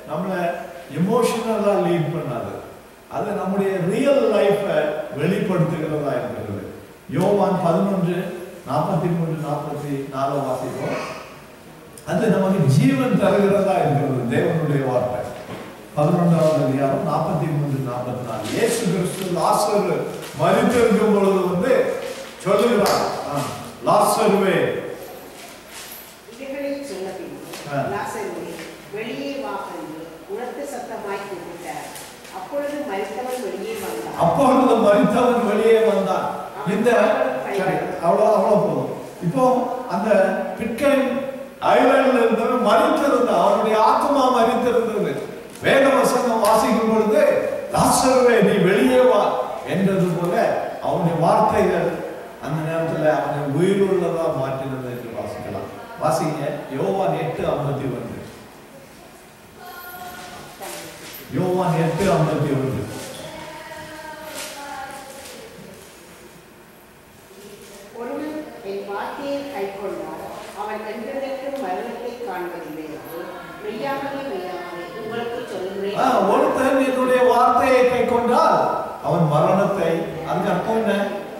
நம்மளை எமோஷனலா லீட் பண்ணாது. அது நம்முடைய ரியல் லைஃபை வெளிப்படுத்துகிறதா இருக்கிறது. யோவான் 11:43-44 வாசிப்போம். அது நமக்கு ஜீவன் தருகிறதா இருக்கிறது. தேவனுடைய வார்த்தை 11வது அதிகாரம் 43-44. இயேசு கிறிஸ்து லாசரு மரித்திருக்கும் பொழுது வந்து சொல்லுகிறார், லாசருவே வெளியே வா என்று உரத்த சத்தமாய் கூப்பிட்டார். அப்பொழுது மரித்தவன் வெளியே வந்தான். இந்த அவ்வளவு போதும். இப்போ அந்த பிட்கைன் ஐலாண்டில் இருந்தவன் மரித்திருந்தான். அவனுடைய ஆத்மா மரித்திருந்தது. வேத வசனம் வாசிக்கும் பொழுது லாசருவே நீ வெளியே வா என்றது போல அவனுடைய வார்த்தைகள் அந்த நேரத்தில் அவனை உயிருள்ளதா மாற்றினது என்று வாசிக்கலாம். வாசிங்க யோவான் 8:51. யோவான் 8:51. ஒருவன் என் வார்த்தையை கைக்கொண்டால் அவன் என்றென்றைக்கும் மரணத்தை காண்பதில்லை என்று மெய்யாகவே உங்களுக்கு சொல்கிறேன். ஒருத்தன் என்னுடைய வார்த்தையை கைக்கொண்டால் அவன் மரணத்தை, அதுக்கு அர்த்தம் என்ன?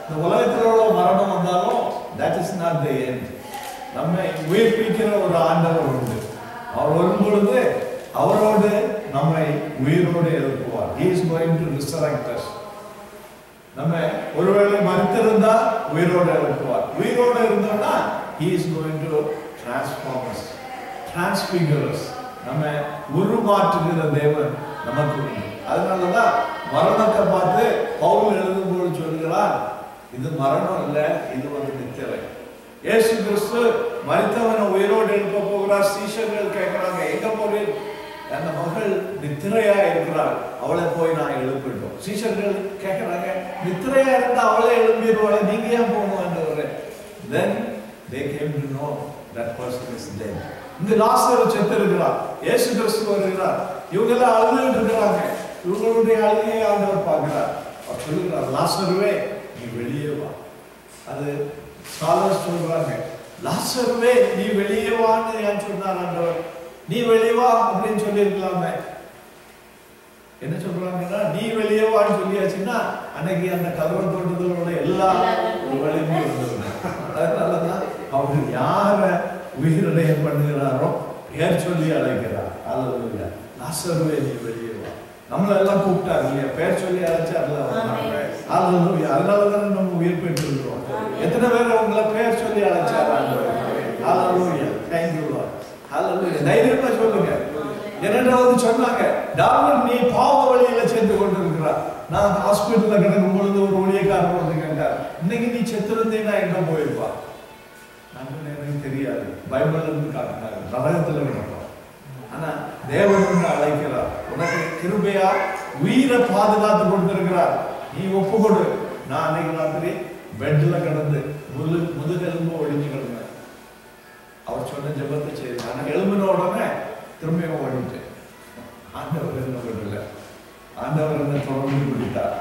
இந்த உலகத்தில் உள்ள மரணம் வந்தாலும் that is not the end. நம்மை உயிர்ப்பிக்கிற ஒரு ஆண்டவர் உண்டு. அவர் வரும் பொழுது அவரோடு நம்மை உயிரோடு எழுப்புவார். He is going to resurrect us. நம்ம ஒருவேளை மரித்திருந்தா உயிரோடு எழுப்புவார். உயிரோடு இருந்தோம்னா He is going to transform us, transfigure us. நம்ம உருமாற்றுகிற தேவன் நமக்கு உண்டு. அதனாலதான் மரணத்தை பார்த்து பவுல் எழுதும்போது சொல்கிறார், இது மரணம் இல்லை, இது ஒரு நித்திரை. இயேசு கிறிஸ்து மரித்தவனை உயிரோடு எழுப்ப போகிறார். சீஷர்கள் கேட்கிறாங்க, எங்க போறீர்? அந்த மகள் நித்திரையா இருக்கிறாள், அவளை போய் நான் எழுப்பிட்டோம். சீஷர்கள் கேட்கிறாங்க, நித்திரையா இருந்தா அவளை எழுப்பிடுவாளை, நீங்க ஏன் போகணும் என்றவரை? Then they came to know that person is dead. இந்த லாசரு செத்து இருக்கிறார், இயேசு கிறிஸ்து வருகிறார், இவங்க எல்லாம் அழுதுட்டு இருக்கிறாங்க. இவங்களுடைய அழுகையை ஆண்டவர் பார்க்கிறார். அவர் சொல்லுகிறார், லாசருவே நீ வெளியே வா. அது ஸ்காலர்ஸ் சொல்றாங்க, லாசருவே நீ வெளியே வான்னு ஏன் சொன்னார் ஆண்டவர்? நீ வெளியே வா அப்படின்னு சொல்லி இருக்கலாமே. என்ன சொல்றாங்கன்னா, நீ வெளியே வான்னு சொல்லியாச்சுன்னா அன்னைக்கு அந்த கதவை தோட்டத்தோட எல்லா வலிமையும் வந்துடும். அதனாலதான் அவர் யார உயிரிழைய பண்ணுகிறாரோ பேர் சொல்லி அழைக்கிறார். அல்லேலூயா. லாசருவே நீ வெளியே வா. நம்மள எல்லாம் கூப்பிட்டாரு இல்லையா, பேர் சொல்லி அழைச்சார்ல. அல்லேலூயா. அதனாலதான் நம்ம உயிர் பெற்றிருக்கிறோம். எத்தனை பேர் உங்களை பேர் சொல்லி அழைச்சார் ஆண்டவர்? அல்லேலூயா. Thank you Lord. அல்லேலூயா. தைரியமா சொல்லுங்க. இரண்டாவது சொன்னாங்க, டாக்டர் நீ பாவ வழியில சென்று கொண்டிருக்கிறார். நான் ஹாஸ்பிட்டல்ல கிடக்கும் பொழுது ஒரு ஊழியக்காரர் வந்து கேட்டார், இன்னைக்கு நீ செத்துருந்தீங்கன்னா எங்க போயிருப்பா? எனக்கு தெரியாது, பைபிள்ல இருந்து காட்டினாரு, நரகத்துல கிடப்போம். ஆனா தேவன் வந்து அழைக்கிறார், உனக்கு கிருபையா உயிரை பாதுகாத்து கொடுத்திருக்கிறார், நீ ஒப்பு கொடு. நான் அன்னைக்கு ராத்திரி பெட்ல கிடந்து முதுகெலும்பு ஒழிஞ்சு கிடந்தேன். அவர் சொன்ன ஜெபத்தை செய்து ஆனா எழும்பின உடனே திரும்பியும் ஓடிட்டேன். ஆண்டவர் என்ன பண்ணல, ஆண்டவர் என்ன தொடர்ந்து பிடித்தார்.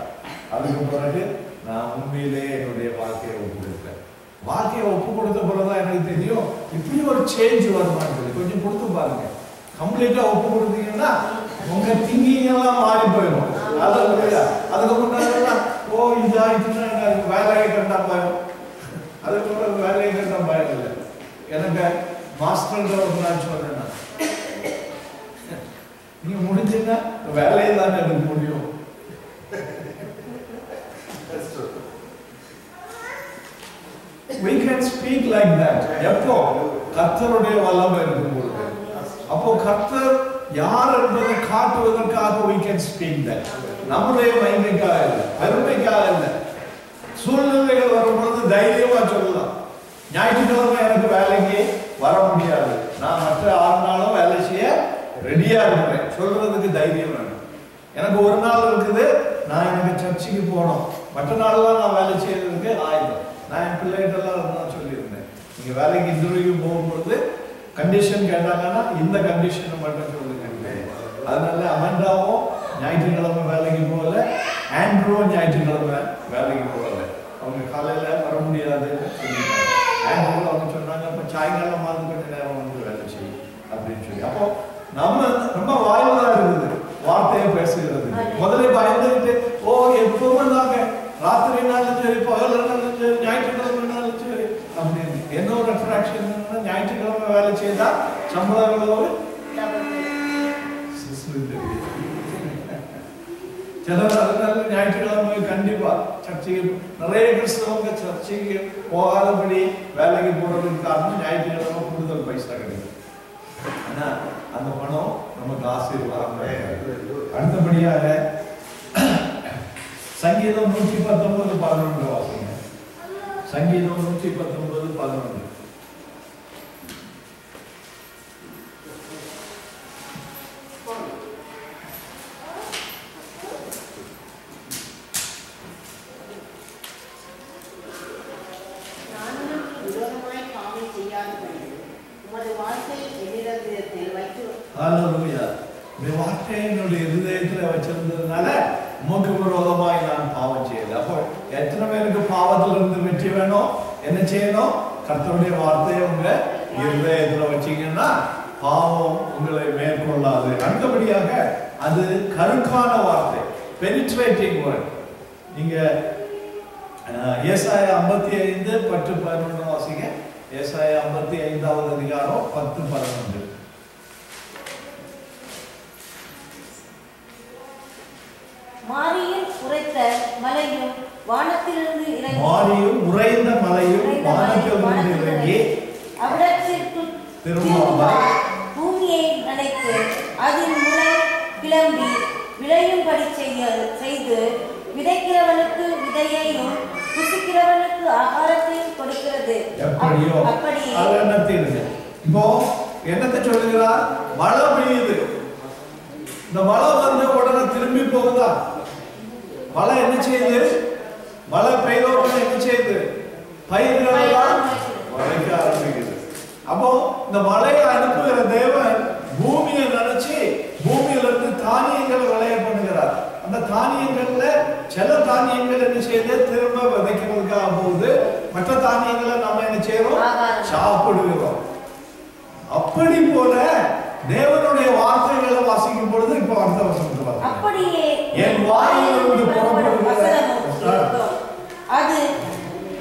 அதுக்கு பிறகு நான் உண்மையிலே என்னுடைய வாழ்க்கையை ஒப்பு கொடுத்தேன். வாழ்க்கையை ஒப்பு கொடுத்த பிறகுதான் எனக்கு தெரியும் இப்படி ஒரு சேஞ்ச் வருமானு சொல்லி. கொஞ்சம் கொடுத்து பாருங்க, கம்ப்ளீட்டா ஒப்பு கொடுத்தீங்கன்னா உங்க திங்கிங் எல்லாம் மாறி போயிடும். அதுக்கு முன்னாடி ஓ இதா இதுன்னா வேலையை கண்டா பயம், அதுக்கு பிறகு வேலையை கண்டா பயம் இல்லை. எனக்கு மாஸ்டர் ஒரு நாள் சொன்னேன், நீங்க முடிஞ்சுன்னா வேலையை தான் எனக்கு முடியும். We can speak like that. எப்போ கர்த்தருடைய வல்லமை இருக்கும் பொழுது, அப்போ கர்த்தர் யார் என்பதை காட்டுவதற்காக we can speak that. நம்முடைய மகிமைக்காக இல்லை, பெருமைக்காக இல்லை. சூழ்நிலைகள் வரும்பொழுது தைரியமா சொல்லலாம், ஞாயிற்றுக்கிழமை எனக்கு வேலைக்கு வர முடியாது, நான் மற்ற 6 நாளும் வேலை செய்ய ரெடியா இருக்கிறேன் சொல்றதுக்கு தைரியம் வேணும். எனக்கு ஒரு நாள் இருக்குது, நான் எனக்கு சர்ச்சுக்கு போகணும், மற்ற நாள்லாம் நான் வேலை செய்யறதுக்கு ஆயுதம். நான் என் பிள்ளைகிட்டெல்லாம் நான் சொல்லியிருந்தேன், நீங்க வேலைக்கு இன்டர்வியூ போகும்பொழுது கண்டிஷன் கேட்டாங்கன்னா இந்த கண்டிஷனை மட்டும் சொல்லுங்க. அதனால அமெண்டாவும் ஞாயிற்றுக்கிழமை வேலைக்கு போகல, ஆண்ட்ரூவும் ஞாயிற்றுக்கிழமை வேலைக்கு போகல. அவங்க காலையில வர முடியாதுன்னு சொல்லிட்டாங்க. ஆண்ட்ரூ அவங்க சொன்னாங்க, அப்ப சாயங்காலம் கொஞ்ச நேரம் வந்து வேலை செய்யும் அப்படின்னு சொல்லி. அப்போ நம்ம வாயில பேசுகிறது. முதல்ல பயந்துட்டு ஓ எப்பவும் நாங்க ராத்திரினாலும் சரி பகல்னாலும் சரி ஞாயிற்றுக்கிழமைனாலும் சரி அப்படின்னு என்ன ஒரு அட்ராக்ஷன் ஞாயிற்றுக்கிழமை வேலை செய்தா சம்பளம் எவ்வளவு சிலர் அதனால ஞாயிற்றுக்கிழமை கண்டிப்பா சர்ச்சைக்கு நிறைய கிறிஸ்தவங்க சர்ச்சைக்கு போகாதபடி வேலைக்கு போறதுக்கு காரணம் ஞாயிற்றுக்கிழமை கூடுதல் பைசா கிடைக்கும். ஆனா அந்த பணம் நமக்கு ஆசீர்வாதம். அடுத்தபடியாக சங்கீதம் 119:11 வாசிங்க. சங்கீதம் 119:11. என்னுடைய இருதயத்துல வச்சிருந்ததுனால உமக்கு விரோதமாய் நான் பாவம் செய்யல. அப்போ எத்தனை பேருக்கு பாவத்துல இருந்து வெற்றி வேணும்? என்ன செய்யணும்? கர்த்தருடைய வார்த்தையை உங்க இருதயத்துல வச்சீங்கன்னா பாவம் உங்களை மேற்கொள்ளாது. அடுத்தபடியாக அது கருக்கான வார்த்தை, பெனிட்ரேட்டிங் வேர்ட். நீங்க ஏசாயா 55:10-11 வாசிங்க. ஏசாயா 55வது அதிகாரம் 10-11. மாரியும் உறைந்த மலையும் வானத்திலிருந்து இறங்கி அவ்விடத்திற்கு திரும்பாமல் பூமியை நனைத்து அதில் முளை கிளம்பி விளையும்படி செய்து விதைக்கிறவனுக்கு விதையையும் புசிக்கிறவனுக்கு ஆகாரத்தையும் கொடுக்கிறது. அப்படியே இப்போ என்னத்தை சொல்லுகிறார்? மழை பெய்யுது. இந்த மழை வந்து உடனே திரும்பி போகுதா? மழை என்ன செய்யுது? மழை பெய்த உடனே என்ன செய்யுது? பயிர்கள் எல்லாம் வளைக்க ஆரம்பிக்குது. அப்போ இந்த மழையை அனுப்புகிற தேவன் பூமியை நினைச்சு பூமியிலிருந்து தானியங்களை விளைய பண்ணுகிறார். அந்த தானியங்கள்ல சில தானியங்கள் என்ன செய்யுது? திரும்ப விதைக்கிறதுக்காக போகுது. மற்ற தானியங்களை நம்ம என்ன செய்யறோம்? சாப்பிடுகிறோம். அப்படி போல தேவனுடைய வார்த்தைகளை வாசிக்கும் பொழுது இப்போ அடுத்த வசனத்தை வாசிங்க. அப்படியே என் வாயிலிருந்து புறப்படுகிற அது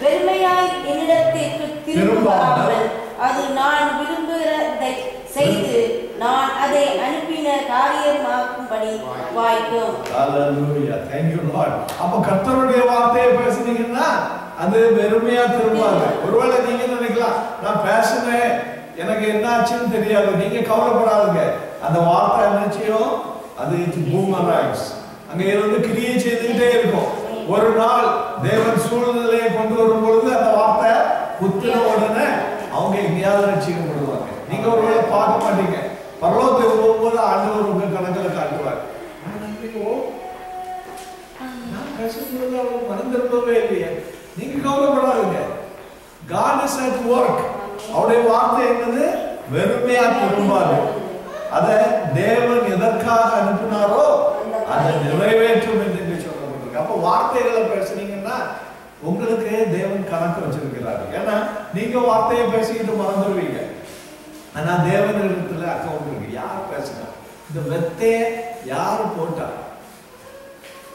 வெறுமையாய் என்னிடத்திற்கு திரும்பாமல் அது நான் விரும்புகிறதை செய்து நான் அதை அனுப்பின காரியமாக்கும்படி வாய்க்கும். ஹalleluya, thank you lord. அப்ப கர்த்தருடைய வார்த்தையை பேசுனீங்கன்னா அது வெறுமையா திரும்பாது. ஒருவேளை நீங்க நினைக்கலாம் நான் பேசுனேன் எனக்கு என்னாச்சுன்னு தெரியாது. நீங்க கவலைப்படாதுங்க. அந்த வார்த்தை என்னச்சியும் அது பூமராங்ஸ் அங்க இருந்து கிரியை செய்துகிட்டே இருக்கும். ஒரு நாள் தேவன் சூழ்நிலையை கொண்டு வரும் பொழுது அந்த வார்த்தை குத்தின உடனே அவங்க எங்கேயாவது ரட்சிக்கப்படுவாங்க. நீங்க ஒருவேளை பார்க்க மாட்டீங்க. பரலோகத்துக்கு போகும்போது ஆண்டவர் உங்க கணக்கில் காட்டுவார். நான் பேசும்போது அவர் மனம் திரும்பவே இல்லையே. நீங்க கவலைப்படாதுங்க. God is at work. அவருடைய வார்த்தை என்னது? வெறுமையா திரும்பாது. அதை தேவன் எதற்காக அனுப்பினாரோ அதை நிறைவேற்றும் என்று சொல்லப்பட்டிருக்கு. அப்போ வார்த்தைகளை பேசுனீங்கன்னா உங்களுக்கு தேவன் கணக்கு வச்சிருக்கிறாரு. ஏன்னா நீங்க வார்த்தையை பேசிக்கிட்டு மறந்துடுவீங்க. ஆனா தேவன் இடத்துல அக்கௌண்ட் இருக்கு. யார் பேசுனா இந்த வெத்தைய யாரு போட்டா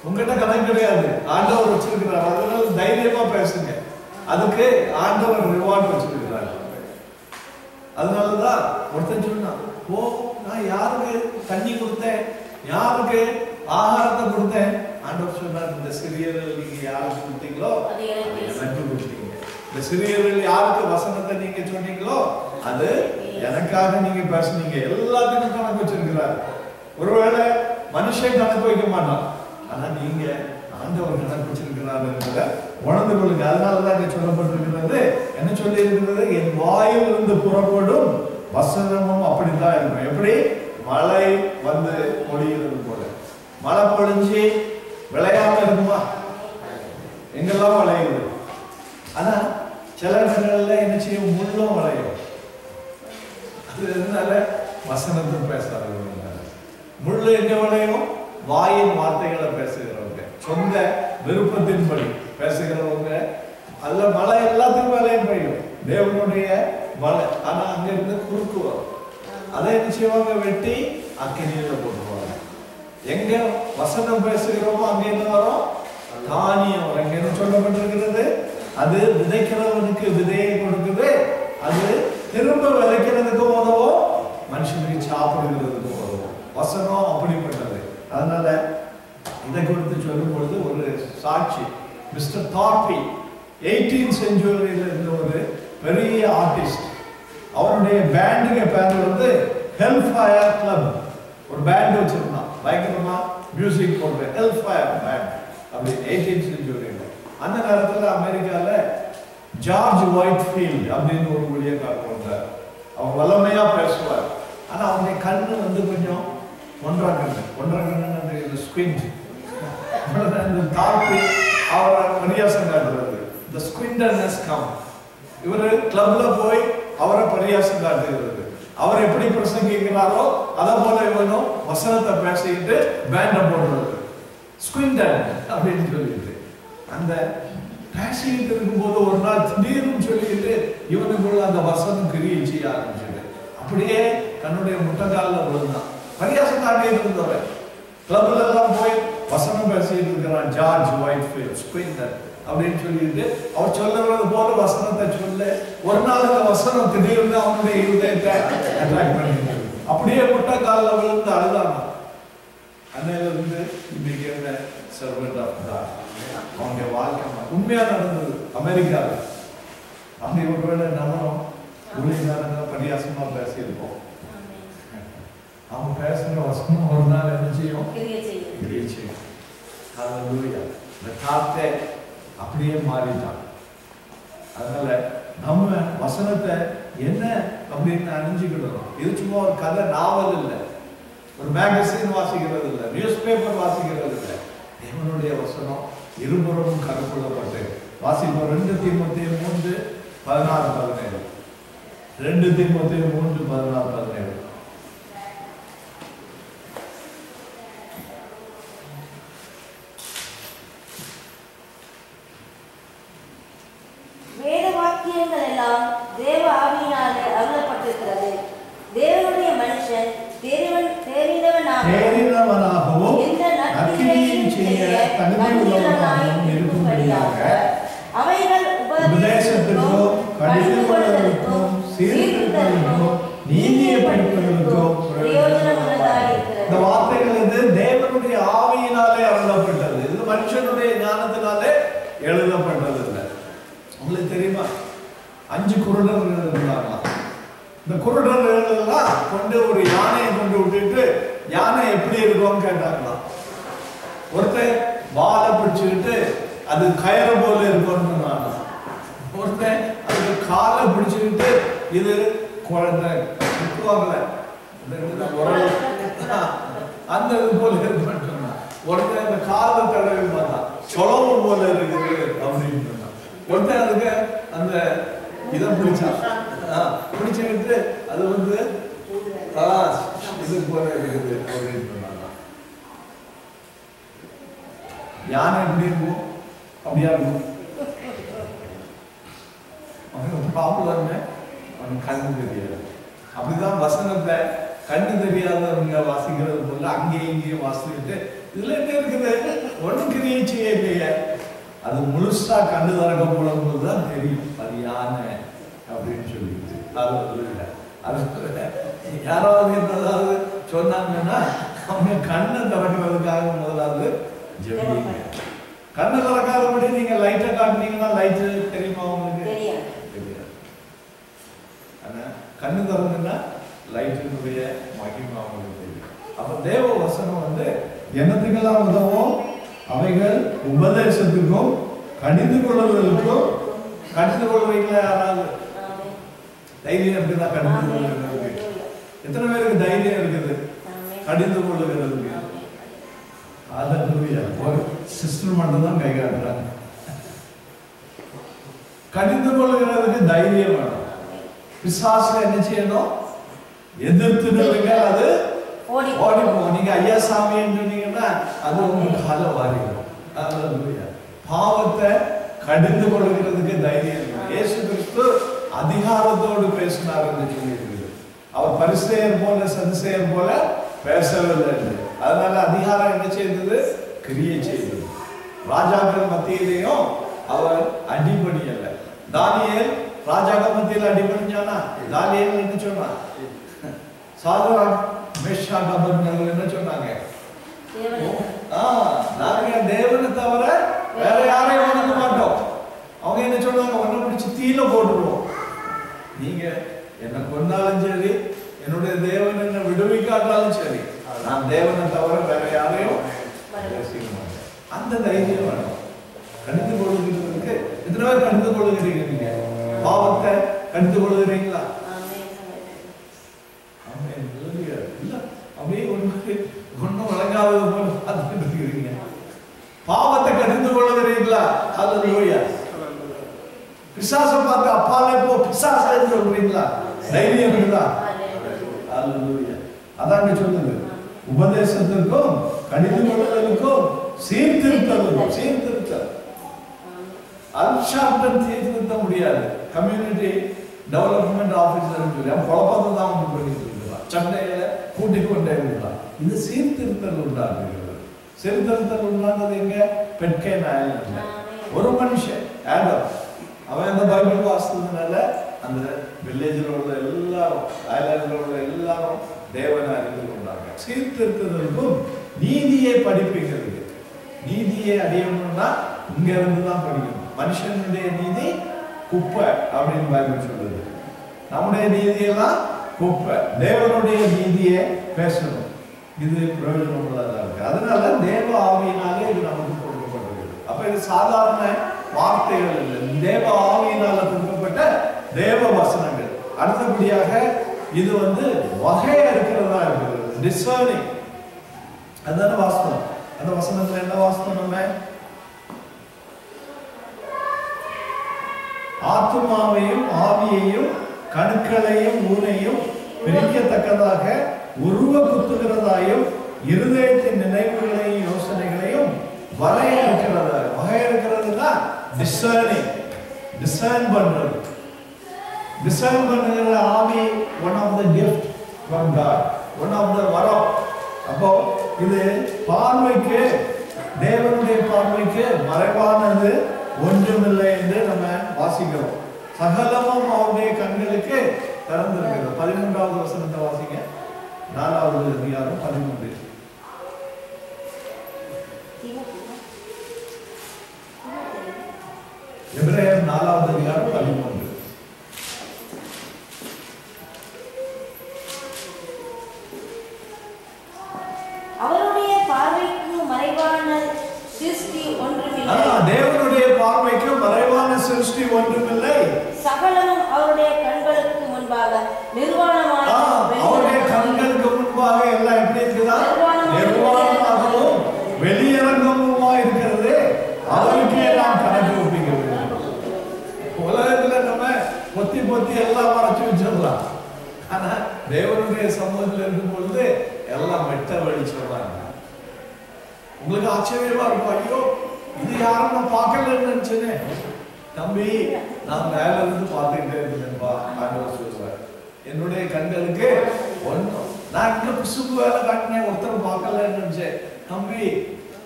உங்ககிட்ட கணக்கு கிடையாது. ஆண்டவர் வச்சிருக்கிறார். அதனால தைரியமா பேசுங்க. அதுக்கு ஆண்டவர் ரிவார்ட் வச்சிருக்கிறார். அதனாலதான் ஒருத்தன் சொன்னா ஓ நான் யாருக்கு தண்ணி கொடுத்தேன், யாருக்கு ஆகாரத்தை கொடுத்தேன். ஆண்டவர் சொன்னார் இந்த சிறியர்கள் நீங்க யாருக்கு கொடுத்தீங்களோ எனக்கு கொடுத்தீங்க. இந்த சிறியர்கள் யாருக்கு வசனத்தை நீங்க சொன்னீங்களோ அது எனக்காக நீங்க பேசுனீங்க. எல்லாத்துக்கும் கணக்கு வச்சிருக்கிறார். ஒருவேளை மனுஷன் கணக்கு வைக்க மாட்டான். ஆனா நீங்க ஆண்டவர் கணக்கு வச்சிருக்கிறார் என்பதை உணர்ந்து கொள்ளுங்க. அதனாலதான் இங்க சொல்லப்பட்டிருக்கிறது. என்ன சொல்லி இருக்கிறது? என் வாயில் இருந்து புறப்படும் வசனமும் அப்படித்தான் இருக்கும். எப்படி மழை வந்து பொழிகிறது போல. மழை பொழிஞ்சு விளையாம இருக்குமா? எங்கெல்லாம் விளையுது. ஆனா சில இடங்கள்ல என்ன செய்யும்? முள்ளும் விளையும். அது எதனால? வசனத்தை பேசாதவங்க. முள்ளு எங்க விளையும்? வாயின் வார்த்தைகளை பேசுகிறவங்க, சொந்த விருப்பத்தின்படி பேசுகிறவங்க. அதுல மழை எல்லாத்துக்கும் விளையும் பெய்யும் தேவனுடைய மழை. ஆனா அங்க இருந்து குறுக்கு வரும். அதை என்ன செய்வாங்க? வெட்டி அக்கினியில போட்டுருவாங்க. எங்க வசனம் பேசுகிறோமோ அங்க என்ன வரும்? தானியம் வரும். எங்க என்ன சொல்லப்பட்டிருக்கிறது? அது விதைக்கிறவனுக்கு விதையை கொடுக்குது, அது திரும்ப விதைக்கிறதுக்கு உதவும், மனுஷனுக்கு சாப்பிடுகிறதுக்கு உதவும். வசனம் அப்படிப்பட்டது. அதனால இதை குறித்து சொல்லும் பொழுது ஒரு சாட்சி, மிஸ்டர் தார்பி 18th செஞ்சுரியில இருந்த ஒரு பெரிய ஆர்டிஸ்ட். அவருடைய பேண்டுக்கு பேர் வந்து ஹெல்ஃபயர் கிளப். ஒரு பேண்ட் வச்சிருந்தான், பயங்கரமா மியூசிக் போடுற ஹெல்ஃபயர் பேண்ட். அப்படி 18th செஞ்சுரியில அந்த நேரத்தில் அமெரிக்கால ஜார்ஜ் ஒயிட்ஃபீல்ட் அப்படின்னு ஒரு ஊழியக்காரர் வந்தார். அவர் வல்லமையா பேசுவார். ஆனா அவருடைய கண்ணு வந்து கொஞ்சம் ஒன்றரை கண்ணு ஸ்குவிண்ட். அந்த தாழ்த்தி அவரை பரியாசம் காட்டுறது, இந்த ஸ்குவிண்டர்னஸ் கம். இவரு கிளப்ல போய் அவரை பரியாசம் காட்டுகிறது. அவர் எப்படி பிரசங்கிக்கிறாரோ அதை போல இவனும் வசனத்தை பேசிக்கிட்டு பேண்ட போடுறது, ஸ்குவிண்டர் அப்படின்னு சொல்லிட்டு. அந்த பேசிக்கிட்டு இருக்கும்போது ஒரு நாள் திடீர்னு சொல்லிக்கிட்டு இவனுக்குள்ள அந்த வசனம் கிரியை செய்ய ஆரம்பிச்சது. அப்படியே தன்னுடைய முட்டக்காலில் விழுந்தான். பரியாசம் காட்டிட்டு இருந்தவன் கிளப்ல எல்லாம் போய் வசனம் பேசிட்டு இருக்கிறான். ஜார்ஜ் ஒயிட்ஃபீல்ட் ஸ்குவிண்டர் அப்படின்னு சொல்லிட்டு அவர் சொல்லுறது போல வசனத்தை சொல்ல, ஒரு நாள் அந்த வசனம் திடீர்னு அவனுடைய இருதயத்தை அட்ராக்ட் பண்ணிட்டு அப்படியே முட்டக்காலில் விழுந்து அழுதானா. அன்னையில இருந்து இன்னைக்கு என்ன சர்வெண்ட் ஆஃப் காட். அவனுடைய வாழ்க்கை உண்மையா நடந்தது அமெரிக்காவில். அப்படி ஒருவேளை நம்மளும் ஊழியக்காரங்க பரியாசமா பேசியிருப்போம். அவன் பேசுற வசனம் ஒரு நாள் என்ன செய்யும்? கிரியை செய்யும். ஹல்லேலூயா. இந்த காத்தை அப்படியே மாறிட்டான். அதனால நம்ம வசனத்தை என்ன அப்படின்னு அறிஞ்சுக்கிடணும். இது சும்மா ஒரு கதை நாவல் இல்லை, ஒரு மேகசின் வாசிக்கிறது இல்லை, நியூஸ் பேப்பர் வாசிக்கிறது இல்லை. தேவனுடைய வசனம் இருபுறமும் கருக்கொள்ளப்பட்டு வாசிப்போம். 2 தீமோத்தேயு 3:16-17. 2 தீமோத்தேயு 3:16-17. வேத வாக்கியங்கள் எல்லாம் தேவ ஆவியினாலே அருளப்பட்டிருக்கிறது. தேவனுடைய மனுஷன் தேறினவனாகவும் நற்கிரியை செய்ய தகுதியுள்ளவனாகவும் இருக்கும்படியாக அவைகள் உபதேசத்திற்கும் கடிந்து கொள்வதற்கும் சீர்திருத்தத்திற்கும் நீதியை படிப்பதற்கும் பிரயோஜனமுள்ளதாயிருக்கிறது. இந்த வார்த்தைகள் இது தேவனுடைய ஆவியினாலே அருளப்பட்டது. இது மனுஷனுடைய ஞானத்தினாலே எழுதப்பட்டது இல்லை. உங்களுக்கு தெரியுமா, 5 குருடர்கள் இருந்தாங்க. இந்த குருடர்கள்லாம் கொண்டு ஒரு யானையை கொண்டு விட்டுட்டு யானை எப்படி இருக்கும்னு கேட்டாங்களாம். ஒருத்தன் வாழை பிடிச்சுக்கிட்டு அது கயிறு போல இருக்கும்னு சொன்னாங்க. ஒருத்தன் அதுக்கு காலை பிடிச்சுக்கிட்டு இது குழந்தை அந்த இது போல இருக்குன்னு சொன்னான். ஒருத்தன் அந்த காலை தடவை பார்த்தான், சொலவு போல இருக்குது அப்படின்னு சொன்னான். ஒருத்தன் அதுக்கு அந்த இதை பிடிச்சான், பிடிச்சுக்கிட்டு அது வந்து இது போல இருக்குது அப்படின்னு சொன்னாங்க. யானை எப்படி இருக்கும்? அப்படியா இருக்கும். அவனுக்கு ப்ராப்ளம் அவனுக்கு கண்ணு தெரியாது. அப்படிதான் வசனத்தை கண்ணு தெரியாதவங்க வாசிக்கிறது போல அங்கேயும் இங்கேயும் வாசிக்கிட்டு இதுல என்ன இருக்குது? ஒன்றும் கிரியை செய்ய இல்லையே. அது முழுசா கண்ணு திறக்க போடும் போதுதான் தெரியும் அது யானை அப்படின்னு சொல்லிட்டு. அது யாராவது ஏதாவது சொன்னாங்கன்னா அவங்க கண்ணை திறக்கிறதுக்காக முதலாவது ஜெபிங்க. கண்ணை திறக்காதபடி நீங்க லைட்டை காட்டினீங்கன்னா லைட்டு தெரியுமா உங்களுக்கு? தெரியாது. ஆனா கண்ணு திறந்துன்னா லைட்டினுடைய மகிமை அவங்களுக்கு தெரியும். அப்ப தேவ வசனம் வந்து என்னத்துக்கெல்லாம் உதவும்? அவைகள் உபதேசத்துக்கும் கடிந்து கொள்வதற்கும். கடிந்து கொள்வீங்களா? யாராவது தைரியம் இருக்குதா? கடிந்து கொள்ளுகிறதுக்கு எத்தனை பேருக்கு தைரியம் இருக்குது? கடிந்து கொள்ளுகிறதுக்கு ஒரு சிஸ்டர் மட்டும் தான் கை காட்டுறாங்க. கடிந்து கொள்ளுகிறதுக்கு தைரியம் வேணும். பிசாசு என்ன செய்யணும்? எதிர்த்து நில்லுங்க, அது ஓடி போகும். நீங்க ஐயா சாமின்னு சொன்னீங்கன்னா அது உங்களுக்கு கால வாரிடும். பாவத்தை கடிந்து கொள்ளுகிறதுக்கு தைரியம். இயேசு கிறிஸ்து அதிகாரத்தோடு பேசினார் என்று சொல்லியிருக்கிறது. அவர் பரிசேயர் போல சதுசேயர் போல பேசவில்லை. அதனால அதிகாரம் என்ன செய்தது? கிரியை செய்தது. ராஜாக்கள் மத்தியிலையும் அவர் அடிபணியல்ல. தானியேல் ராஜாக்கள் மத்தியில் அடிபணிஞ்சானா? தானியேல் என்ன சொன்னான்? சாத்ராக் மேஷாக் அபேத்நேகோ என்ன சொன்னாங்க? நாங்க தேவனை தவிர வேற யாரையும் வணங்க மாட்டோம். அவங்க என்ன சொன்னாங்க? ஒன்ன பிடிச்சி தீல போட்டுருவோம். நீங்க என்ன கொண்டாலும் சரி, என்னுடைய தேவன் என்ன விடுவிக்காட்டாலும் சரி, நான் தேவனை தவிர வேற யாரையும் அந்த தைரியம் வேணும். கடிந்து கொள்ளுகிறதுக்கு எத்தனை பேர் கடிந்து கொள்ளுகிறீங்க? நீங்க பாவத்தை கடிந்து கொள்ளுகிறீங்களா? இல்ல, அப்படியே ஒன்னும் வழங்காதது போல பார்த்துட்டு இருக்கிறீங்க. பாவத்தை கடிந்து கொள்ளுகிறீங்களா? அல்லேலூயா. பிசாசை பார்த்து அப்பாலே போ பிசாசை சொல்றீங்களா? தைரியம் இருக்குதா? அல்லேலூயா. அதான் சொல்லுது, உபதேசத்திற்கும் கடிந்து கொள்ளுதலுக்கும் சீர்திருத்தம். சீர்திருத்தம் அன்ஷார்டன் சீர்திருத்த முடியாது. கம்யூனிட்டி டெவலப்மெண்ட் ஆபீசர் சொல்லி குழப்பத்தை தான் ஒன்று பண்ணிட்டு இருக்கலாம். சண்டைகளை கூட்டிக் கொண்டே இருக்கலாம். இது சீர்திருத்தல் உண்டாக்குகிறது. சீர்திருத்தல் உண்டானது எங்க? பெட்கே நாயல் ஒரு மனுஷன் ஆடம், அவன் அந்த பைபிள் வாசித்ததுனால அந்த வில்லேஜில் உள்ள எல்லாரும், ஐலாண்டில் உள்ள எல்லாரும் தேவனை அறிந்து கொண்டாங்க. சீர்திருத்தலுக்கும் நீதியை படிப்பிக்கிறது. நீதியை அடையணும்னா இங்க இருந்து தான் படிக்கணும். மனுஷனுடைய நீதி குப்பை அப்படின்னு பைபிள் சொல்லுது. நம்முடைய நீதியெல்லாம் குப்பை. தேவனுடைய நீதியை பேசணும். இது பிரயோஜனம் உள்ளதா இருக்கு. அதனால தேவ ஆவியினாலே இது நமக்கு கொடுக்கப்பட்டது. அப்ப இது சாதாரண வார்த்தைகள் இல்லை, தேவ ஆவியினால கொடுக்கப்பட்ட தேவ வசனங்கள். அடுத்தபடியாக இது வகையா இருக்கிறதா இருக்கிறது. டிசர்னிங், அதுதான வாஸ்தவம். அந்த வசனத்துல என்ன வாஸ்தவம்? நம்ம ஆத்துமாவையும் ஆவியையும் கணுக்களையும் ஊனையும் பிரிக்கத்தக்கதாக உருவ குத்துகிறதாயும் இருதயத்தின் நினைவுகளையும் யோசனைகளையும் வரையறுக்கிறது. வகையறுக்கிறதுனா டிசர்னிங், டிசர்ன் பண்றது. டிசர்ன் பண்ணுகிற ஆவி one of the gift from God, one of the வரம். அப்போ இது பார்வைக்கு, தேவனுடைய பார்வைக்கு மறைவானது ஒன்றுமில்லை என்று நம்ம வாசிக்கிறோம். சகலமும் அவருடைய கண்களுக்கு திறந்திருக்கிறது. 11வது வசனத்தை வாசிங்க. 4வது அதிகாரம் 13. எபிரேயர் 4வது அதிகாரம் 13. அவருடைய பார்வைக்கு மறைவான சிருஷ்டி ஒன்றுமில்லை. தேவனுடைய பார்வைக்கு மறைவான சிருஷ்டி ஒன்றுமில்லை. சகலமும் அவருடைய கண்களுக்கு முன்பாக நிர்வாணமாய், அவருடைய கண்களுக்கு முன்பாக எல்லாம் எப்படி இருக்குதா? நிர்வாணமாகவும் வெளியரங்கமுமா இருக்கிறது. அவருக்கே நாம் கணக்கு ஒப்பிக்க வேண்டும். உலகத்துல நம்ம பொத்தி பொத்தி எல்லாம் மறைச்சு வச்சிடலாம். ஆனா தேவனுடைய சமூகத்தில் இருக்கும் பொழுது எல்லாம் மெட்ட வழி சொல்றாங்க. உங்களுக்கு ஆச்சரியமா இருக்கும். ஐயோ, இது யாரும் நான் பார்க்கலன்னு நினைச்சேனே. தம்பி, நான் மேல இருந்து பார்த்துக்கிட்டே இருந்தேன்பா. ஆண்டவர் சொல்றார், என்னுடைய கண்களுக்கு ஒன்றும், நான் இங்க பிசுக்கு வேலை காட்டினேன், ஒருத்தர் பார்க்கலன்னு நினைச்சேன். தம்பி,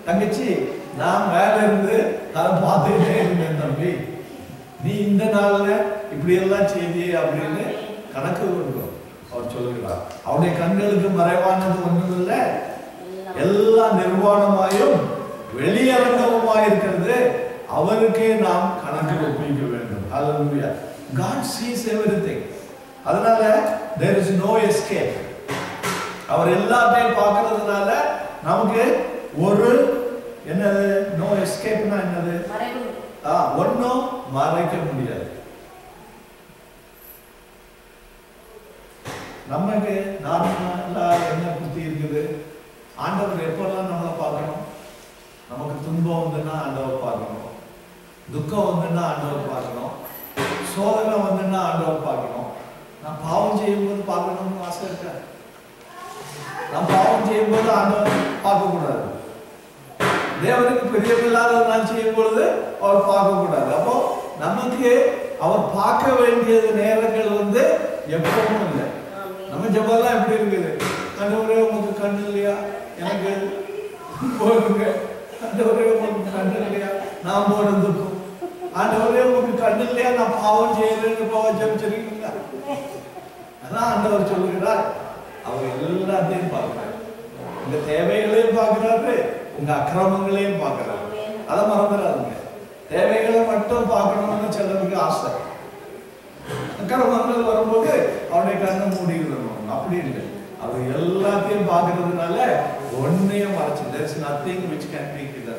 தங்கச்சி, நான் மேல இருந்து அதை பார்த்துக்கிட்டே இருந்தேன். தம்பி, நீ இந்த நாள்ல இப்படி எல்லாம் செய்தியே அப்படின்னு கணக்கு கொடுக்கும் அவர் சொல்லுகிறார். அவருடைய கண்களுக்கு மறைவானது ஒன்றுமில்லை, எல்லாம் நிர்வாணமாயும் வெளியரங்கமுமாய் இருக்கிறது. அவருக்கே நாம் கணக்கு ஒப்பிக்க வேண்டும். ஹல்லேலூயா. God sees everything. அதனால there is no escape. அவர் எல்லாத்தையும் பார்க்கிறதுனால நமக்கு ஒரு என்னது நோ எஸ்கேப்னா என்னது? ஒன்னும் மறைக்க முடியாது. நமக்கு நார்மலா என்ன புத்தி இருக்குது? ஆண்டவர் எப்பெல்லாம் நம்மளை பார்க்கணும்? நமக்கு துன்பம் வந்துன்னா ஆண்டவர் பார்க்கணும், துக்கம் வந்துன்னா ஆண்டவர் பார்க்கணும், சோதனை வந்துன்னா ஆண்டவர் பார்க்கணும். நான் பாவம் செய்யும்போது பார்க்கணும்னு ஆசை இருக்க. நான் பாவம் செய்யும்போது ஆண்டவர் பார்க்க கூடாது. தேவனுக்கு பிரியமில்லாத நான் செய்யும் பொழுது அவர் பார்க்க கூடாது. அப்போ நமக்கு அவர் பார்க்க வேண்டியது நேரங்கள் எப்பவும் இல்லை. நம்ம ஜெபம்லாம் எப்படி இருக்குது? ஆண்டவரே, உங்களுக்கு கண்ணு இல்லையா? எனக்கு போடுங்க. ஆண்டவரே உங்களுக்கு கண்ணு இல்லையா நான் போனதுக்கும், ஆண்டவரே உங்களுக்கு கண்ணு இல்லையா நான் பாவம் செய்யலன்னு பாவம் ஜெபிச்சிருக்கீங்களா? அதான் ஆண்டவர் சொல்லுகிறார், அவர் எல்லாத்தையும் பார்க்கிறார். உங்க தேவைகளையும் பார்க்கிறாரு, உங்க அக்கிரமங்களையும் பார்க்கிறாரு. அதை மறந்துடாதுங்க. தேவைகளை மட்டும் பார்க்கணும்னு சிலருக்கு ஆசை. அக்கிரமங்கள் வரும்போது அவருடைய கண்ணை மூடிடணும். அப்படி இல்லை, அவர் எல்லாத்தையும் பார்க்கறதுனால ஒன்னையும் மறைச்சு there is nothing which can be hidden.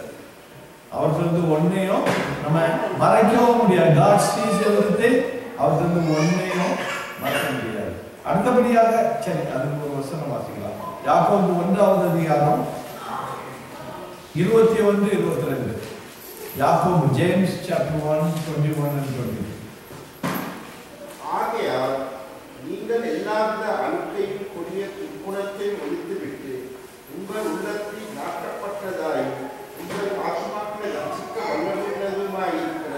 அவருக்கு ஒன்னையும் நம்ம மறைக்கவும் முடியாது. God sees everything. அவருக்கு ஒன்னையும் மறைக்க முடியாது. அடுத்தபடியாக சரி, அதுக்கு ஒரு வசனம் வாசிக்கலாம். யாக்கோபு 1வது அதிகாரம் 21, 22. யாக்கோபு, James chapter 1, 21 and 22. ஆகையால் நீங்கள் எல்லாவித அழுக்கையும் கொடிய துர்க்குணத்தையும் ஒழித்துவிட்டு உங்கள் உள்ளத்தில் நாட்டப்பட்டதாய் உங்கள் ஆத்மாக்களை ரட்சிக்க வல்லமையுள்ளதுமாய் இருக்கிற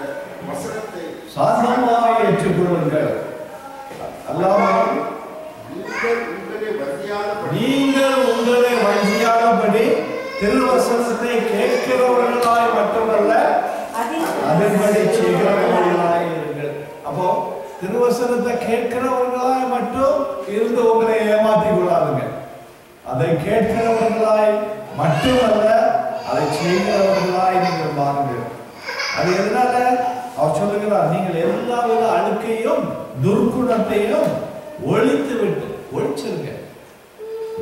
வசனத்தை சாந்தமாக ஏற்றுக்கொள்ளுங்கள். அல்லாமல் நீங்கள் உங்களை வஞ்சியாதபடி திருவசனத்தை கேட்கிறவர்களாய் மட்டுமல்ல அதன்படி செய்கிறவர்களாய் இருங்கள். அப்போ திருவசனத்தை கேட்கிறவர்களாய் மட்டும் இருந்து உங்களை ஏமாற்றிக் கொள்ளாதுங்க. அதை கேட்கிறவர்களாய் மட்டுமல்ல அதை செய்கிறவர்களாய் நீங்கள் மாறுங்கள். அது எதனால அவர் சொல்லுகிறார், நீங்கள் எல்லா வித அழுக்கையும் துர்க்குணத்தையும் ஒழித்து விட்டு ஒழிச்சிருங்க.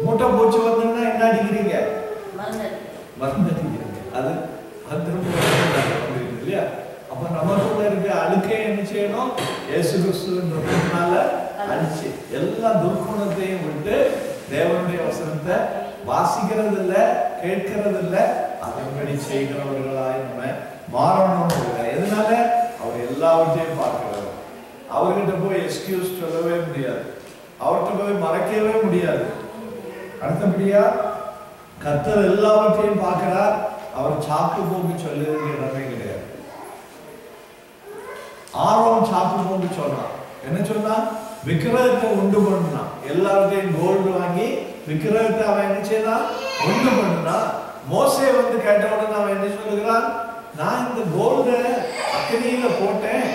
மூட்டை பூச்சி வந்தீங்கன்னா என்ன அடிக்கிறீங்க? மருந்து அடிக்கிறீங்க. அது இல்லையா? அப்ப நமக்குள்ள இருக்க அழுக்கை என்ன செய்யணும்? இயேசு கிறிஸ்துவினால அடிச்சு எல்லா துர்க்குணத்தையும் விட்டு தேவனுடைய வசனத்தை வாசிக்கிறது இல்ல, கேட்கிறது இல்ல, அதன்படி செய்கிறவர்களாய் நம்ம மாறணும். எதனால? அவர் எல்லாவற்றையும் பார்க்கிறார். அவர்கிட்ட போய் எக்ஸ்கியூஸ் சொல்லவே முடியாது, அவர்கிட்ட போய் மறைக்கவே முடியாது. அடுத்தபடியா கர்த்தர் எல்லாவற்றையும் பார்க்கிறார். அவர் சாக்கு போக்கு சொல்லுறது இடமே கிடையாது. ஆரோன் சாக்கு போக்கு சொன்னான். என்ன சொன்னா? விக்கிரகத்தை உண்டு பண்ணான். எல்லார்ட்டையும் கோல்டு வாங்கி விக்கிரகத்தை அவன் என்ன செய்தான்? உண்டு பண்ணான். மோசே வந்து கேட்ட உடனே அவன் என்ன சொல்லுகிறான்? நான் இந்த கோல்ட அக்கனியில போட்டேன்,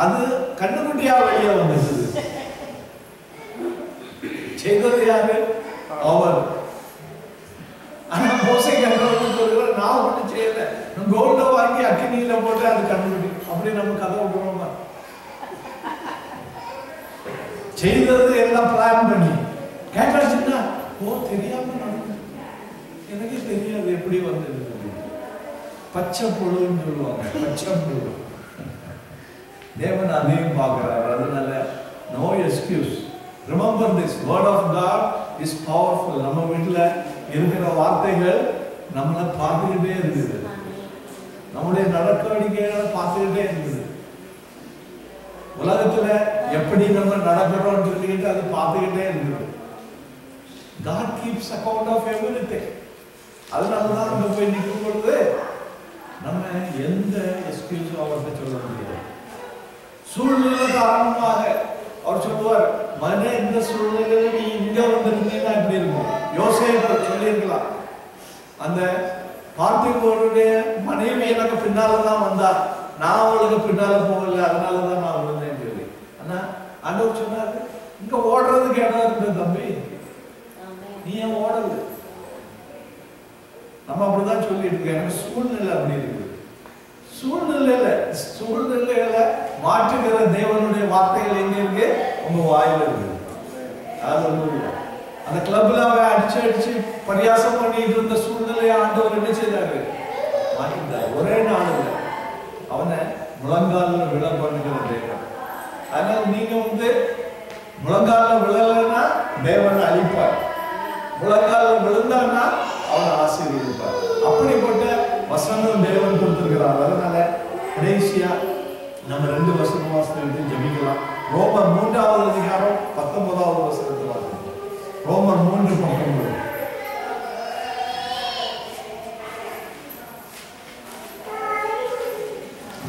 அது கண்ணுக்குட்டியா வெளியே வந்தது. செய்தது யாரு? அவர். ஆனா மோசே கேட்டவன் சொல்லுகிறான், நான் ஒன்றும் செய்யல, கோல்ட வாங்கி அக்கனியில போட்டு அது கண்ணுக்குட்டி. அப்படி நம்ம கதை விடுறோமா? செய்தது எல்லாம் பிளான் பண்ணி கேட்டாச்சுன்னா, ஓ தெரியாம நடக்கும், எனக்கு தெரியாது எப்படி வந்தது. பச்சை புழுன்னு சொல்லுவாங்க, பச்சை புழு. தேவன் அதையும் பார்க்கிறார். அதனால no excuse. Remember this, word of God is powerful. நம்ம வீட்டில் இருக்கிற வார்த்தைகள் நம்மளை பார்த்துக்கிட்டே இருக்குது, நம்முடைய நடவடிக்கைகளை பார்த்துக்கிட்டே இருக்குது. உலகத்துல எப்படி நம்ம நடக்கிறோம் சொல்லிட்டு அது பார்த்துக்கிட்டே இருக்குது. God keeps account of everything. அதனாலதான் அங்க போய் நிற்கும் பொழுது நம்ம எந்த எக்ஸ்கியூஸும் அவர்கிட்ட சொல்ல முடியாது. சூழ்நிலை காரணமாக அவர் சொல்லுவார், மகனே இந்த சூழ்நிலையில நீ இங்க வந்திருந்தீங்கன்னா எப்படி இருக்கும்? யோசேப்பு சொல்லியிருக்கலாம், அந்த பார்த்திபோருடைய மனைவி எனக்கு பின்னால்தான் வந்தார், நான் அவளுக்கு பின்னால போகல, அதனாலதான் நான் விழுந்தேன்னு சொல்லி. ஆனா ஆண்டவர் சொன்னாரு, இங்க ஓடுறதுக்கு இடம் இருந்தது தம்பி, நீ ஏன் ஓடல? நம்ம அப்படிதான் சொல்லிட்டு இருக்கோம், எனக்கு சூழ்நிலை அப்படி இருக்குது. சூழ்நிலையில மாற்றுகிற தேவனுடைய வார்த்தைகள் எங்க இருக்கு? உங்க வாயில இருக்கு. அந்த கிளப்ல அவன் அடிச்சு பரியாசம் பண்ணிட்டு இருந்த சூழ்நிலையை ஆண்டவர் என்ன செய்தாரு? மாற்றிட்டார். ஒரே நாள் அவனை முழங்கால விழ பண்ணுகிற தேவன். அதனால நீங்க வந்து முழங்கால விழலைன்னா தேவன் அழிப்பார், முழங்கால விழுந்தான்னா அவனை ஆசீர்வதிப்பார். அப்படிப்பட்ட வசனம் தேவன் கொடுத்திருக்கிறார். அதனால கடைசியா நம்ம 2 வசனம் வாசித்து ஜெபிக்கலாம். ரோமர் 3வது அதிகாரம் 19வது வசனத்தை வாசிக்கலாம். ரோமர் 3:19.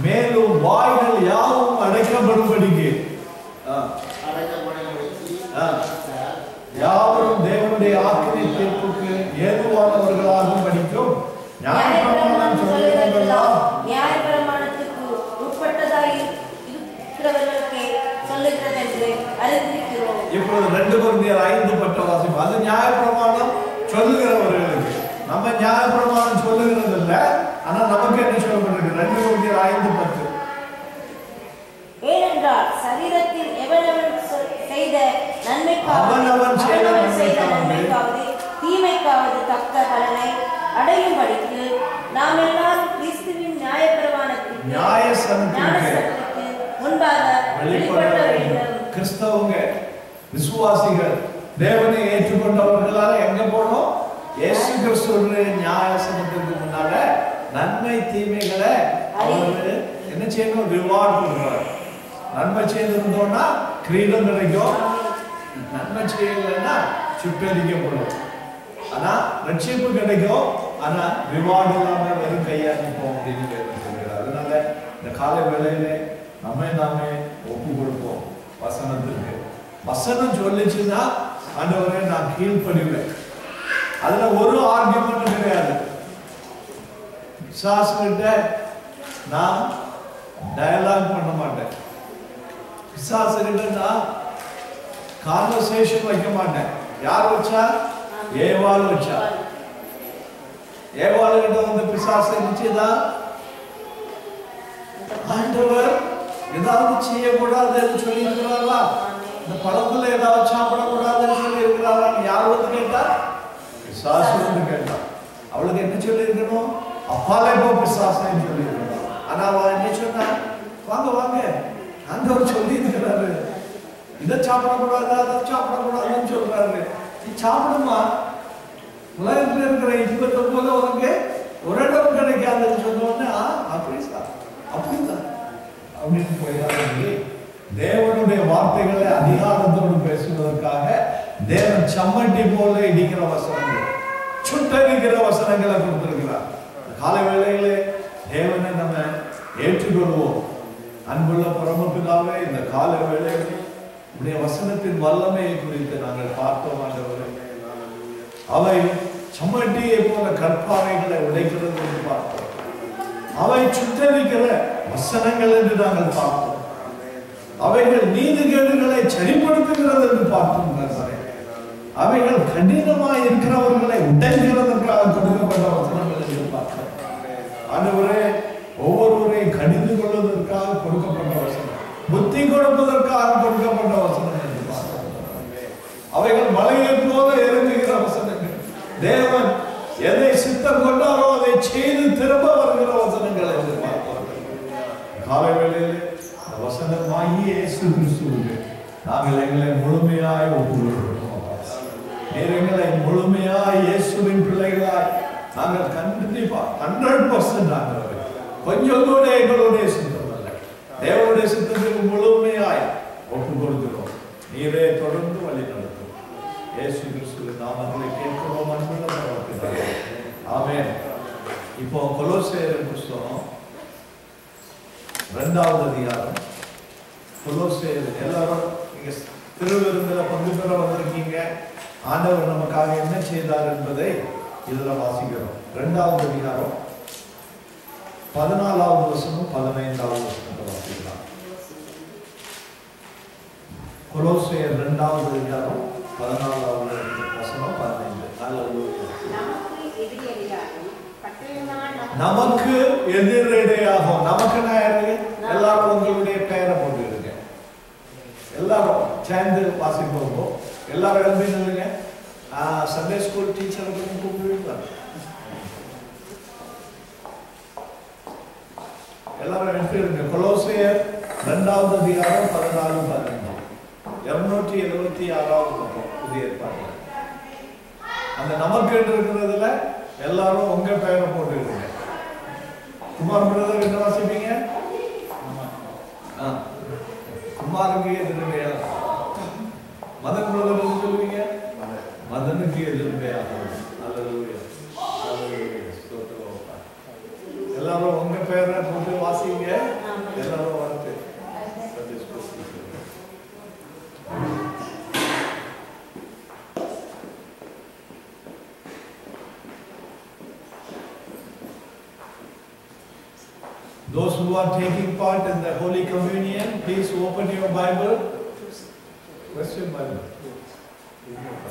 மேலும் வாய்கள் யாவும் அடைக்கப்படும்படிக்கு யாவரும் தேவனுடைய ஆக்கினை தீர்ப்புக்கு ஏதுவானவர்கள் கொரிந்தியர் 5:10 வாசிப்போம். அது நியாயப்பிரமாணம் சொல்லுகிறவர்களுக்கு. நம்ம நியாயப்பிரமாணம் சொல்லுகிறது இல்லை, ஆனா நமக்கு என்ன சொல்லப்பட்டிருக்கு? 2 கொரிந்தியர் 5:10. ஏனென்றால் சரீரத்தில் எவனவன் செய்த அவனவன் செய்த நன்மைக்காவது தீமைக்காவது தக்க பலனை அடையும்படிக்கு நாம் எல்லாரும் கிறிஸ்துவின் நியாயப்பிரமாணத்திற்கு ஞானசக்திக்கு முன்பாக வெளிப்பட வேண்டும். கிறிஸ்தவங்க விசுவாசிகள் தேவனை ஏற்றுக்கொண்டவர்களால எங்க போனோம்? இயேசு கிறிஸ்துவுடைய நியாயசனத்துக்கு முன்னால நன்மை தீமைகளை அவர் என்ன செய்யணும்? ரிவார்ட் கொடுக்கிறார். நன்மை செய்திருந்தோம்னா கிரீடம் கிடைக்கும், நன்மை செய்யலைன்னா சுட்டரிக்கப்படும். ஆனா ரட்சிப்பு கிடைக்கும், ஆனா ரிவார்டு இல்லாம வெறும் கையாளிப்போம் அப்படின்னு சொல்கிறார். அதனால இந்த காலை வேளையில நாமே ஒப்பு கொடுப்போம் வசனத்துக்கு. வசனம் சொல்லிச்சுன்னா ஆண்டவரே நான் கீழ்ப்படிவேன். அதுல ஒரு ஆர்குமெண்ட் கிடையாது. பிசாசுகிட்ட நான் டயலாக் பண்ண மாட்டேன். பிசாசுகிட்ட நான் கான்வர்சேஷன் வைக்க மாட்டேன். யார் வச்சா? ஏவாள் வச்சா. ஏவாள் கிட்ட வந்து பிசாசு இருந்துச்சுதான், ஆண்டவர் ஏதாவது செய்யக்கூடாதுன்னு சொல்லி இருக்கிறாரா? இந்த பழத்துல ஏதாவது சாப்பிடக்கூடாதுன்னு சொல்லி இருக்கிறாரா? யார் வந்து கேட்டா? பிசாசு வந்து கேட்டா. அவளுக்கு என்ன சொல்லி இருக்கணும்? அப்பாலே போ பிசாசுன்னு சொல்லி இருக்கணும். ஆனா அவ என்ன சொன்னா? வாங்க வாங்க, ஆண்டவர் சொல்லி இருக்கிறாரு, இதை சாப்பிடக்கூடாது அதை சாப்பிடக்கூடாதுன்னு சொல்றாரு, நீ சாப்பிடுமா. உலகத்தில் இருக்கிற 29 உனக்கு ஒரு இடம் கிடைக்காதுன்னு சொன்னோடனே அப்படிதான் அப்படின்னு போயிடாது. தேவனுடைய வார்த்தைகளை அதிகாரத்தோடு பேசுவதற்காக தேவன் சம்மட்டி போல இடிக்கிற வசனங்கள், சுட்டரிக்கிற வசனங்களை கொடுத்திருக்கிறார். காலை வேளையிலே தேவனை நம்ம ஏற்றுக்கொள்வோம். அன்புள்ள பரமபிதாவே, இந்த கால வேளையில் உடைய வசனத்தின் வல்லமையை குறித்து நாங்கள் பார்த்தோம். ஆண்டவரே, அவை சம்மட்டியை போல கற்பாறைகளை உடைக்கிறது என்று பார்த்தோம். அவை சுட்டரிக்கிற வசனங்கள் என்று நாங்கள் பார்த்தோம். அவைகள் நீதிகேடுகளை சரிப்படுத்துகிறது என்று பார்த்தோம். அவைகள் கடினமாய் இருக்கிறவர்களை உடைக்கிறதற்காக கொடுக்கப்பட்ட வசனங்கள் என்று பார்த்தோம். ஆண்டவரே, ஒவ்வொருவரையும் கடிந்து கொள்வதற்காக கொடுக்கப்பட்ட வசனம், புத்தி கொடுப்பதற்காக கொடுக்கப்பட்ட வசனம் என்று பார்த்தோம். அவைகள் மலையை போல இறங்குகிற வசனங்கள். தேவன் எதை சித்தம் கொண்டாரோ அதை செய்து திரும்ப வருகிற வசனங்கள் என்று பார்த்தோம். காலை வேளையிலே வசனமாகி இயேசு கிறிஸ்துவுக்கு நாங்கள் எங்களை முழுமையாய் ஒப்புக்கொள்கிறோம். எங்களை முழுமையாய் இயேசுவின் பிள்ளைகளாய் நாங்கள் கண்டிப்பா 100% நாங்கள் கொஞ்சம் கூட எங்களுடைய சித்தம் அல்ல, தேவனுடைய சித்தத்துக்கு முழுமையாய் ஒப்பு கொடுக்கிறோம். நீரே தொடர்ந்து வழி நடத்தும். இயேசு கிறிஸ்துவின் நாமத்தை கேட்கிறோம். அன்புள்ள பிதாவே, ஆமென். இப்போ கொலோசேயர் புத்தகம் 2வது அதிகாரம். கொலோசேயர் எல்லாரும் நீங்க திருவிருந்துல பங்கு பெற வந்திருக்கீங்க. ஆண்டவர் நமக்காக என்ன செய்தார் என்பதை இதுல வாசிக்கிறோம். 2வது அதிகாரம் 14வது வசனம் 15வது வசனத்தை வாசிக்கலாம். கொலோசேயர் 2வது அதிகாரம் 14வது வசனம் 15. நமக்கு எதிரடையாகும். நமக்கு எல்லாரும் உங்களுடைய பெயரை போட்டுருங்க. எல்லாரும் சேர்ந்து வாசிப்போம். எல்லாரும் எழுப்பி நில்லுங்க. சண்டே ஸ்கூல் டீச்சருக்கு கூப்பிடுவீங்களா? எல்லாரும் எழுப்பிடுங்க. கொலோசையர் 2வது அதிகாரம் 14-15, 276வது பக்கம் புதிய ஏற்பாடு. அந்த நமக்கு இருக்கிறதுல எல்லாரும் உங்க பெயரை போட்டுருங்க. குமார் பிரதர் என்ன வாசிப்பீங்க? குமாருக்கு எதிர்மையா, மதன் பிரதர் சொல்லுவீங்க, மதனுக்கு எதிர்மையா. எல்லாரும் உங்க பேரை போட்டு வாசிங்க. எல்லாரும் வந்து those who are taking part in the Holy Communion, please open your Bible. Where's your Bible? இன்னொரு